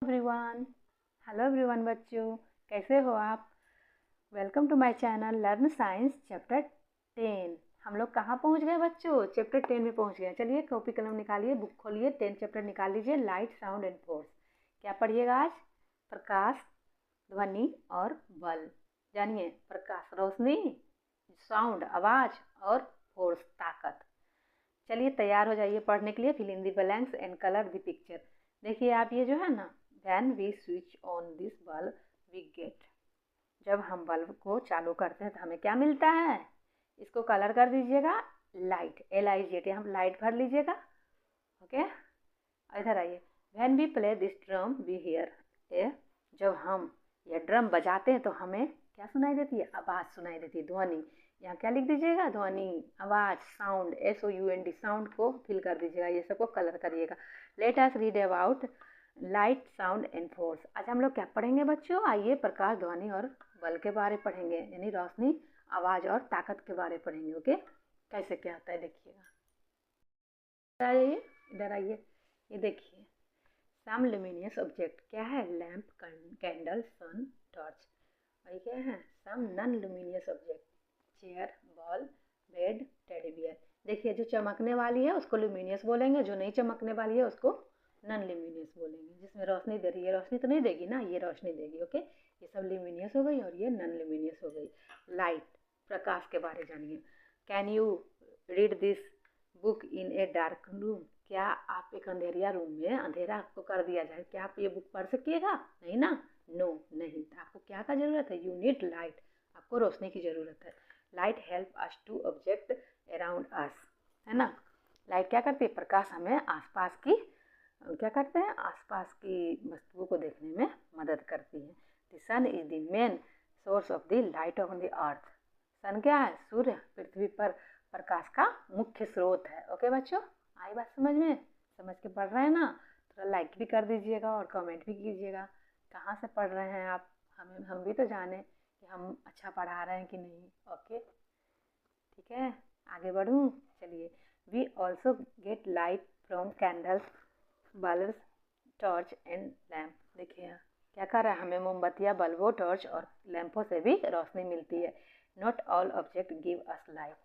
Everyone. Hello everyone बच्चों, कैसे हो आप? Welcome to my channel learn science chapter 10। हम लोग कहाँ पहुँच गए बच्चों? चैप्टर 10 में पहुँच गए। चलिए कॉपी कलम निकालिए, बुक खोलिए, 10 चैप्टर निकाल लीजिए। Light, sound and force. क्या पढ़िएगा आज? प्रकाश, ध्वनि और बल। जानिए, प्रकाश रोशनी, साउंड आवाज़ और फोर्स ताकत। चलिए तैयार हो जाइए पढ़ने के लिए। Fill in the blanks and colour the picture. देखिए आप, ये जो है ना, when we switch on this bulb we get. जब हम बल्ब को चालू करते हैं तो हमें क्या मिलता है? इसको कलर कर दीजिएगा लाइट, LIGHT। हम लाइट भर लीजिएगा। ओके, इधर आइए। When we play this drum we hear a. जब हम ये ड्रम बजाते हैं तो हमें क्या सुनाई देती है? आवाज़ सुनाई देती है, ध्वनि। यहाँ क्या लिख दीजिएगा? ध्वनि, आवाज़, साउंड, SOUND। साउंड को फिल कर दीजिएगा, ये सबको कलर करिएगा। Let us read about light, sound and force. आज हम लोग क्या पढ़ेंगे बच्चों? आइए प्रकाश, ध्वनि और बल के बारे पढ़ेंगे, यानी रोशनी, आवाज़ और ताकत के बारे पढ़ेंगे। ओके, कैसे क्या होता है देखिएगा। आइए इधर आइए, ये देखिए। सम लुमिनियस ऑब्जेक्ट क्या है? Lamp, candle, sun, torch. और ये क्या है? Some non luminous object, chair, ball, bed, teddy bear. देखिए, जो चमकने वाली है उसको लुमिनियस बोलेंगे, जो नहीं चमकने वाली है उसको नॉन लुमिनियस बोलेंगे। जिसमें रोशनी दे रही है, रोशनी तो नहीं देगी ना, ये रोशनी देगी। ओके, ये सब लुमिनियस हो गई और ये नॉन लुमिनियस हो गई। लाइट, प्रकाश के बारे जानिए। Can you read this book in a dark room. क्या आप एक अंधेरिया रूम में, अंधेरा आपको कर दिया जाए, क्या आप ये बुक पढ़ सकिएगा? नहीं ना, नो नहीं। तो आपको क्या का ज़रूरत है? यू नीड लाइट, आपको रोशनी की ज़रूरत है। Light help us to object around us, है ना। लाइट क्या करती है? प्रकाश हमें आसपास की क्या करते हैं? आसपास की वस्तुओं को देखने में मदद करती है। The sun is the main source of the light on the earth. Sun क्या है? सूर्य पृथ्वी पर प्रकाश का मुख्य स्रोत है। ओके बच्चों, आई बात समझ में? समझ के पढ़ रहे हैं ना? थोड़ा लाइक भी कर दीजिएगा और कमेंट भी कीजिएगा कहाँ से पढ़ रहे हैं आप। हम भी तो जाने कि हम अच्छा पढ़ा रहे हैं कि नहीं। ओके, ठीक है, आगे बढ़ूँ? चलिए। We also get light from candles, bulbs, torch and lamp. देखिए यहाँ क्या कर रहा है? हमें मोमबत्तियाँ, बल्बों, टॉर्च और लैंपों से भी रोशनी मिलती है। Not all object give us light.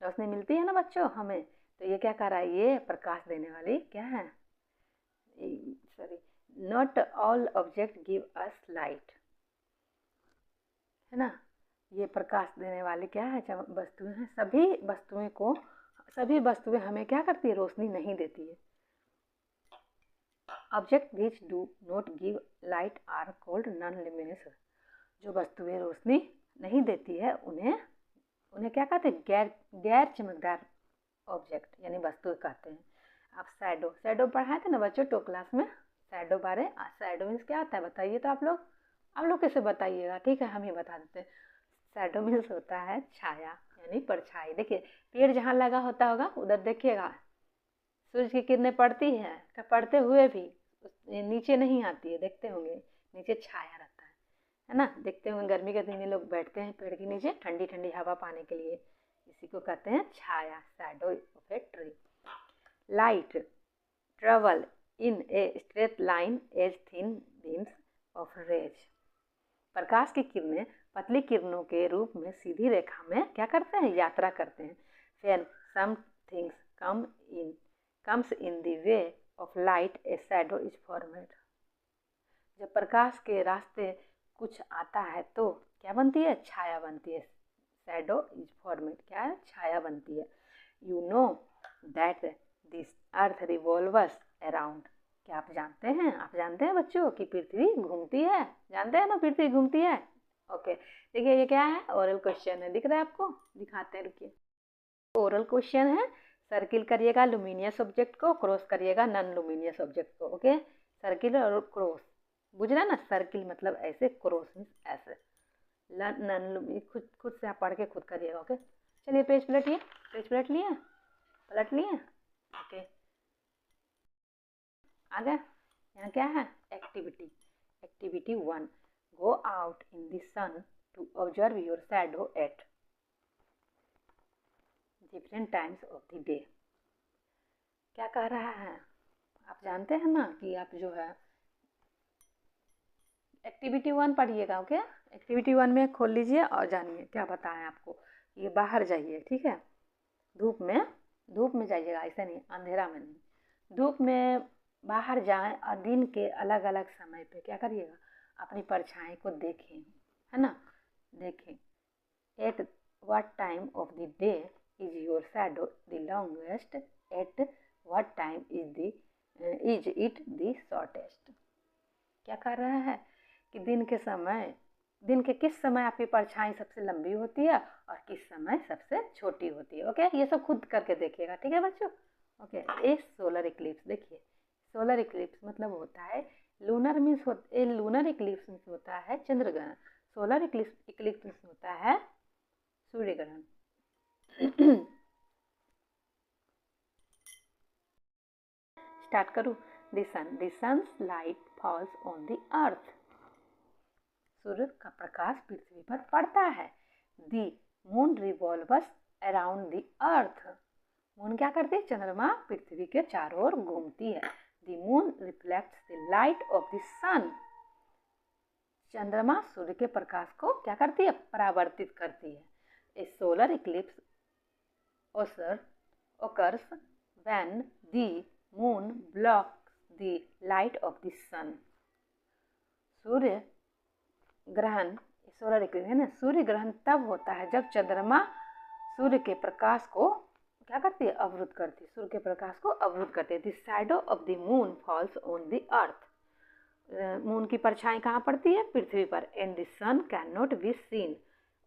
रोशनी मिलती है ना बच्चों हमें, तो ये क्या कर रहा है? ये प्रकाश देने वाली क्या है? Sorry, not all object give us light, है ना। ये प्रकाश देने वाले क्या है? वस्तुएं हैं। सभी वस्तुएं हमें क्या करती है? रोशनी नहीं देती है। Object which do not give light are called non luminous. जो वस्तुएं रोशनी नहीं देती है उन्हें उन्हें क्या कहते हैं? गैर गैर चमकदार ऑब्जेक्ट यानी वस्तु कहते हैं। आप शैडो पढ़ाए थे ना बच्चों 2 क्लास में, शैडो बारे। शैडो मीन्स क्या होता है बताइए तो आप लोग कैसे बताइएगा? ठीक है, हम ही बता देते हैं। शैडो मीन्स होता है छाया यानी परछाई। देखिए, पेड़ जहाँ लगा होता होगा उधर देखिएगा, सूरज की किरणें पड़ती है, तो पड़ते हुए भी नीचे नहीं आती है, देखते होंगे नीचे छाया रहता है ना। देखते होंगे गर्मी के दिन में लोग बैठते हैं पेड़ के नीचे ठंडी ठंडी हवा पाने के लिए। इसी को कहते हैं छाया, shadow of a tree. Light travel in a straight line as thin beams of rays. प्रकाश की किरणें पतली किरणों के रूप में सीधी रेखा में क्या करते हैं? यात्रा करते हैं। When some things comes in the way of light, a shadow is formed। जब प्रकाश के रास्ते कुछ आता है तो क्या बनती है? छाया बनती है। शैडो इज फॉर्मेड, क्या है? छाया बनती है। You know that this earth revolves around. क्या आप जानते हैं? आप जानते हैं बच्चों कि पृथ्वी घूमती है? जानते हैं ना पृथ्वी घूमती है। ओके, देखिए ये क्या है? ओरल क्वेश्चन है, दिख रहा है आपको? दिखाते हैं, रुकिए। ओरल क्वेश्चन है। सर्किल करिएगा लुमिनियस ऑब्जेक्ट को, क्रॉस करिएगा नॉन लुमिनियस ऑब्जेक्ट को। ओके, सर्किल और क्रॉस, बुझ रहा है ना? सर्किल मतलब ऐसे, क्रॉस मीन्स ऐसे। नॉन खुद खुद से आप पढ़ के खुद करिएगा। ओके, चलिए पेज पलटिए। पेज पलट लिए? पलट लिए? ओके, आ गया। यहाँ क्या है? Activity. Activity 1, go out in the sun to observe your shadow at different times of the day. क्या कह रहा है? आप जानते हैं ना कि आप जो है एक्टिविटी 1 पढ़िएगा। ओके, एक्टिविटी 1 में खोल लीजिए और जानिए क्या बताएं आपको। ये बाहर जाइए, ठीक है, धूप में जाइएगा, ऐसा नहीं अंधेरा में नहीं, धूप में बाहर जाएं और दिन के अलग अलग समय पे क्या करिएगा, अपनी परछाई को देखें, है ना, देखें। At what time of the day is your shadow the longest, at what time is it the shortest. क्या कह रहा है कि दिन के किस समय आपकी परछाई सबसे लंबी होती है और किस समय सबसे छोटी होती है। ओके, ये सब खुद करके देखिएगा, ठीक है बच्चों। ओके, एक सोलर इक्लिप्स देखिए, सोलर इक्लिप्स मतलब होता है लूनर लूनर इक्लिप्स मीन्स होता है चंद्रग्रहण, सोलर इक्लिप्स मीन्स होता है सूर्य ग्रहण। स्टार्ट करूँ। The sun's light falls on the earth, सूर्य का प्रकाश पृथ्वी पर पड़ता है। The moon revolves around the earth, moon क्या करती है, चंद्रमा पृथ्वी के चारों ओर घूमती है। The moon reflects the light of the sun, चंद्रमा सूर्य के प्रकाश को क्या करती है, परावर्तित करती है। A solar eclipse occurs when the moon blocks the light of the sun, सूर्य ग्रहण, सोलर इक्लिप्स है ना, सूर्य ग्रहण तब होता है जब चंद्रमा सूर्य के प्रकाश को क्या करती है, अवरुद्ध करती है, सूर्य के प्रकाश को अवरुद्ध करती है। The shadow of the moon falls on the earth, moon की परछाई कहाँ पड़ती है, पृथ्वी पर। And the sun can not be seen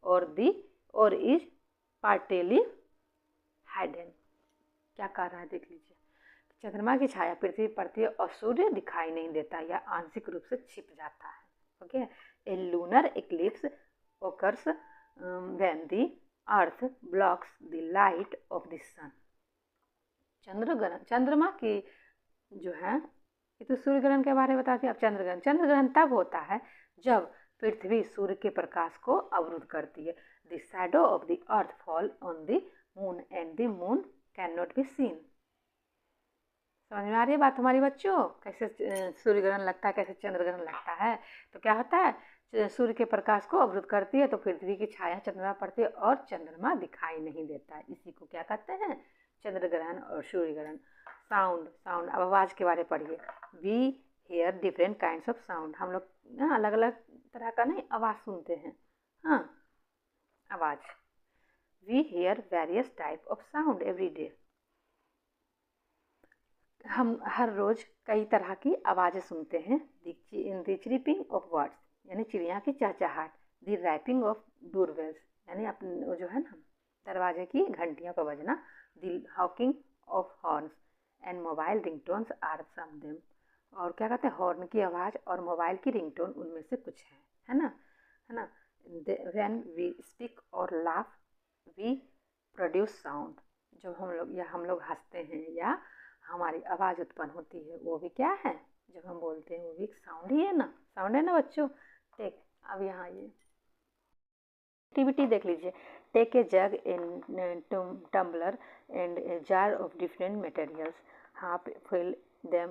or is partially hidden, क्या कह रहा है देख लीजिए, चंद्रमा की छाया पृथ्वी पर पड़ती है और सूर्य दिखाई नहीं देता या आंशिक रूप से छिप जाता है। Okay, A lunar Eclipse occurs when the earth blocks the light of the sun, चंद्रमा की जो है, ये तो सूर्य ग्रहण के बारे में बताती है। अब चंद्र ग्रहण तब होता है जब पृथ्वी सूर्य के प्रकाश को अवरुद्ध करती है। The shadow of the earth fall on the moon and the moon can not be scene. समझ में आ रही है बात हमारी बच्चों, कैसे सूर्य ग्रहण लगता है, कैसे चंद्र ग्रहण लगता है। तो क्या होता है, सूर्य के प्रकाश को अवरुद्ध करती है तो पृथ्वी की छाया चंद्रमा पड़ती है और चंद्रमा दिखाई नहीं देता है, इसी को क्या कहते हैं, चंद्र ग्रहण और सूर्य ग्रहण। साउंड, अब आवाज़ के बारे में पढ़िए। We hear different kinds of sound, हम लोग अलग अलग तरह का नहीं आवाज़ सुनते हैं। हाँ, आवाज़, we hear various type of sound every day, हम हर रोज़ कई तरह की आवाज़ें सुनते हैं। द चिरिपिंग ऑफ बर्ड्स, यानी चिड़िया की चहचहाट। द रैपिंग ऑफ डोरबेल्स, यानी अपने जो है ना दरवाजे की घंटियों का बजना। The honking of horns and mobile ringtones are some them, और क्या कहते हैं, हॉर्न की आवाज़ और मोबाइल की रिंगटोन उनमें से कुछ है ना, है ना। व्हेन वी स्पीक और लाफ वी प्रोड्यूस साउंड, जब हम लोग हंसते हैं या हमारी आवाज़ उत्पन्न होती है, वो भी क्या है, जब हम बोलते हैं वो भी एक साउंड ही है ना, साउंड है ना बच्चों। ठीक, अब यहाँ ये एक्टिविटी देख लीजिए। Take a jug in tumbler and a jar of different materials, half fill them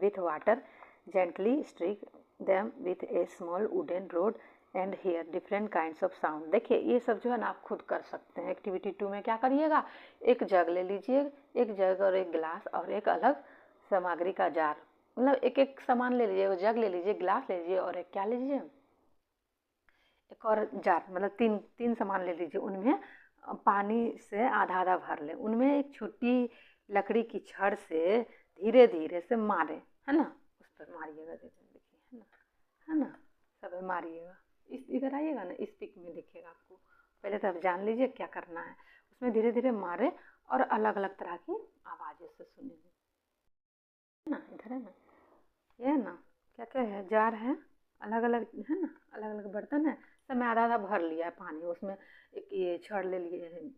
with water, gently strike them with a small wooden rod and hear different kinds of sound. देखिए ये सब जो है ना आप खुद कर सकते हैं। एक्टिविटी 2 में क्या करिएगा, एक जग ले लीजिए, एक जग और एक गिलास और एक अलग सामग्री का जार, मतलब एक एक सामान ले लीजिए, वो जग ले लीजिए, गिलास ले लीजिए और एक क्या लीजिए, एक और जार, मतलब तीन सामान ले लीजिए। उनमें पानी से आधा आधा भर लें, उनमें एक छोटी लकड़ी की छड़ से धीरे धीरे से मारें, है ना, उस पर मारिएगा, देखिए है ना, सब मारिएगा। इधर आइएगा ना, इस पिक में दिखेगा आपको। पहले तो आप जान लीजिए क्या करना है, उसमें धीरे धीरे मारे और अलग अलग तरह की आवाज़ें से सुनेंगे, है ना, इधर है ना, ये है ना, क्या क्या है, जार है, अलग अलग है ना, अलग अलग बर्तन है, सब में आधा आधा भर लिया है पानी, उसमें एक ये छड़ ले लिए है,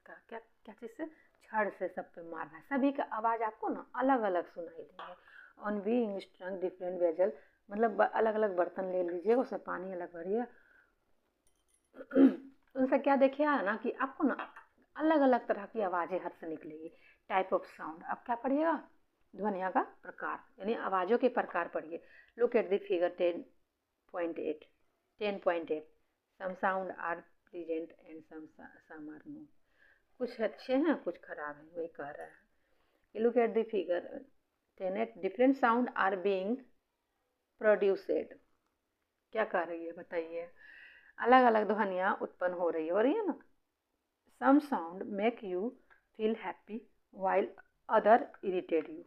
क्या क्या चीज़ से, छड़ से सब पे मारना है, सभी का आवाज़ आपको ना अलग अलग सुनाई देंगे। ऑन बीइंग स्ट्रंग डिफरेंट वेजल, मतलब अलग अलग बर्तन ले लीजिएगा, उसमें पानी अलग भरिए। उनसे क्या देखिए ना कि आपको ना अलग अलग तरह की आवाज़ें हर से निकलेगी। टाइप ऑफ साउंड, अब क्या पढ़िएगा, ध्वनियों का प्रकार, यानी आवाज़ों के प्रकार पढ़िए। Look at the figure 10 10.8 10.8 some sound are pleasant and some are no. कुछ अच्छे हैं कुछ खराब हैं, वही कह रहा है। You look at the figure 10 different sound are being produced। क्या कह रही है बताइए? अलग अलग ध्वनियाँ उत्पन्न हो रही है ना। Some sound make you feel happy while other irritate you।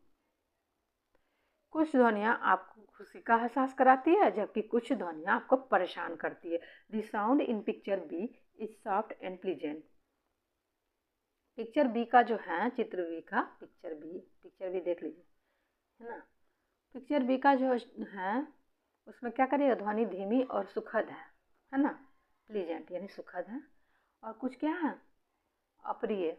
कुछ ध्वनियाँ आपको खुशी का एहसास कराती है जबकि कुछ ध्वनियाँ आपको परेशान करती है। The sound in picture B is soft and pleasant। Picture B का जो है, चित्र बी का पिक्चर बी देख लीजिए, है ना। पिक्चर बी का जो है उसमें क्या करिएगा, ध्वनि धीमी और सुखद है ना। प्लीजेंट यानी सुखद है। और कुछ क्या है, अप्रिय।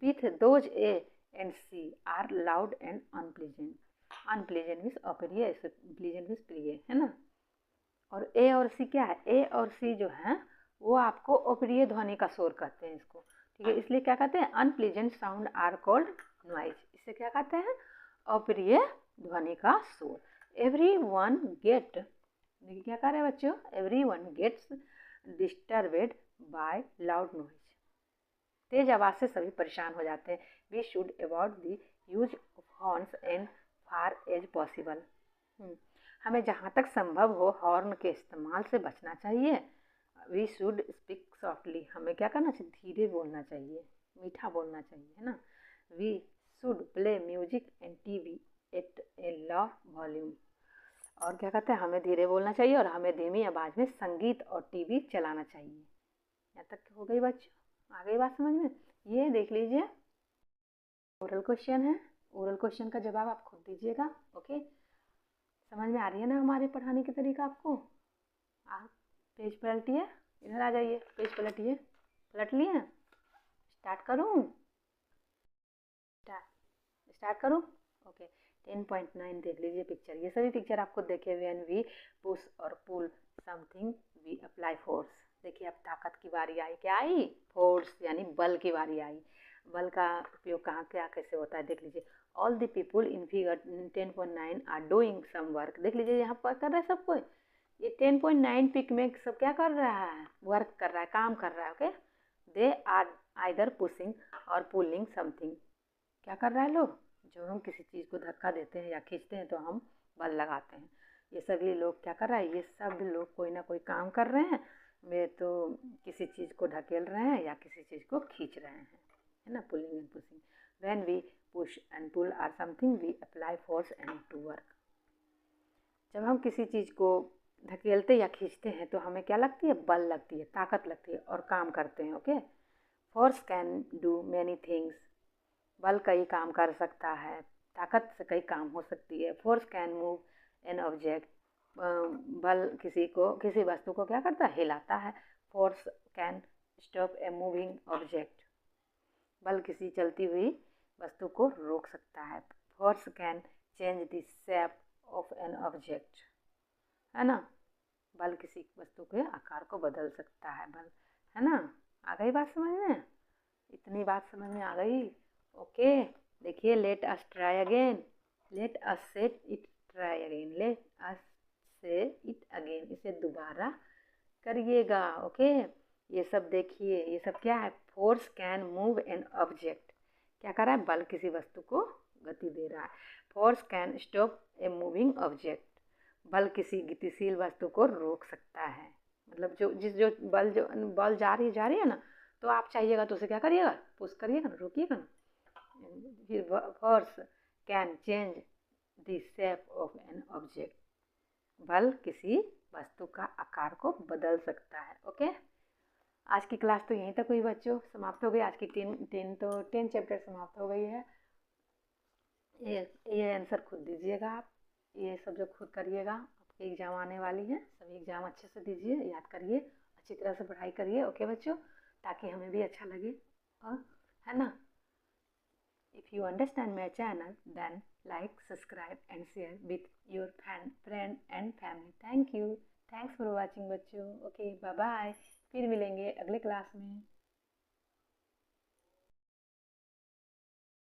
With those A and C are loud and unpleasant. Unpleasant means अप्रिय, प्लीजेंट मीन्स प्रिय, है ना। और ए और सी क्या है, ए और सी जो है वो आपको अप्रिय ध्वनि का शोर कहते हैं इसको, ठीक है। इसलिए क्या कहते हैं, unpleasant sound are called noise. इसे क्या कहते हैं, अप्रिय ध्वनि का शोर। एवरी वन गेट, देखिए क्या कह रहे हैं बच्चों, everyone gets disturbed by loud noise. तेज आवाज़ से सभी परेशान हो जाते हैं। We should avoid the use of horns and far as possible. हमें जहाँ तक संभव हो हॉर्न के इस्तेमाल से बचना चाहिए। वी शुड स्पीक सॉफ्टली, हमें क्या करना चाहिए, धीरे बोलना चाहिए, मीठा बोलना चाहिए, है ना। We should play music and TV at a low volume. और क्या कहते हैं, हमें धीरे बोलना चाहिए और हमें धीमी आवाज़ में संगीत और टीवी चलाना चाहिए। यहाँ तक हो गई बच्चों, आ गई बात समझ में। ये देख लीजिए ओरल क्वेश्चन है, ओरल क्वेश्चन का जवाब आप खुद दीजिएगा। ओके, समझ में आ रही है ना हमारे पढ़ाने की तरीका आपको। आप पेज पलटिए, इधर आ जाइए, पेज पलटिए, पलट लिए, स्टार्ट करूँ, स्टार्ट करूँ। ओके, 10.9 देख लीजिए पिक्चर, ये सभी पिक्चर आपको देखे। When we push or pull something we apply force. देखिए अब ताकत की बारी आई, क्या आई, फोर्स यानी बल की बारी आई। बल का उपयोग कहाँ क्या कैसे होता है देख लीजिए। All the people in figure 10.9 are doing some work. देख लीजिए यहाँ पर कर रहा है सब कोई। ये 10.9 पिक में सब क्या कर रहा है, वर्क कर रहा है, काम कर रहा है। Okay, they are either pushing or pulling something. क्या कर रहा है लोग, जब हम किसी चीज़ को धक्का देते हैं या खींचते हैं तो हम बल लगाते हैं। ये सभी लोग क्या कर रहा है, ये सब लोग कोई ना कोई काम कर रहे हैं। वे तो किसी चीज़ को ढकेल रहे हैं या किसी चीज़ को खींच रहे हैं, है ना, pulling and pushing. When we push and pull or something we apply force and to work. जब हम किसी चीज़ को धकेलते या खींचते हैं तो हमें क्या लगती है, बल लगती है, ताकत लगती है और काम करते हैं। Okay, force can do many things. बल कई काम कर सकता है, ताकत से कई काम हो सकती है। Force can move an object. बल किसी वस्तु को क्या करता है, हिलाता है। Force can stop a moving object. बल किसी चलती हुई वस्तु को रोक सकता है। Force can change the shape of an object, है ना। बल किसी वस्तु के आकार को बदल सकता है, बल, है ना। आ गई बात समझ में, इतनी बात समझ में आ गई। ओके, देखिए let us try again, let us say it try again, let us say it again, इसे दोबारा करिएगा। ओके, ये सब देखिए, ये सब क्या है, force can move an object. क्या कर रहा है, बल किसी वस्तु को गति दे रहा है। Force can stop a moving object. बल किसी गतिशील वस्तु को रोक सकता है। मतलब जो बल जा रही है ना, तो आप चाहिएगा तो उसे क्या करिएगा, पुश करिएगा ना, रोकिएगा ना। फिर force can change the shape of an object. बल किसी वस्तु का आकार को बदल सकता है। ओके, आज की क्लास तो यहीं तक हुई बच्चों, समाप्त हो गई। आज की 10 चैप्टर समाप्त हो गई है। ये आंसर खुद दीजिएगा आप, ये सब जो खुद करिएगा। आपकी एग्ज़ाम आने वाली है, सभी एग्ज़ाम अच्छे से दीजिए, याद करिए, अच्छी तरह से पढ़ाई करिए। ओके बच्चों, ताकि हमें भी अच्छा लगे, और है ना। If you understand my channel, then like, subscribe and share with your friend and family. Thank you. Thanks for watching बच्चों। ओके, बाय बाय, फिर मिलेंगे अगले क्लास में।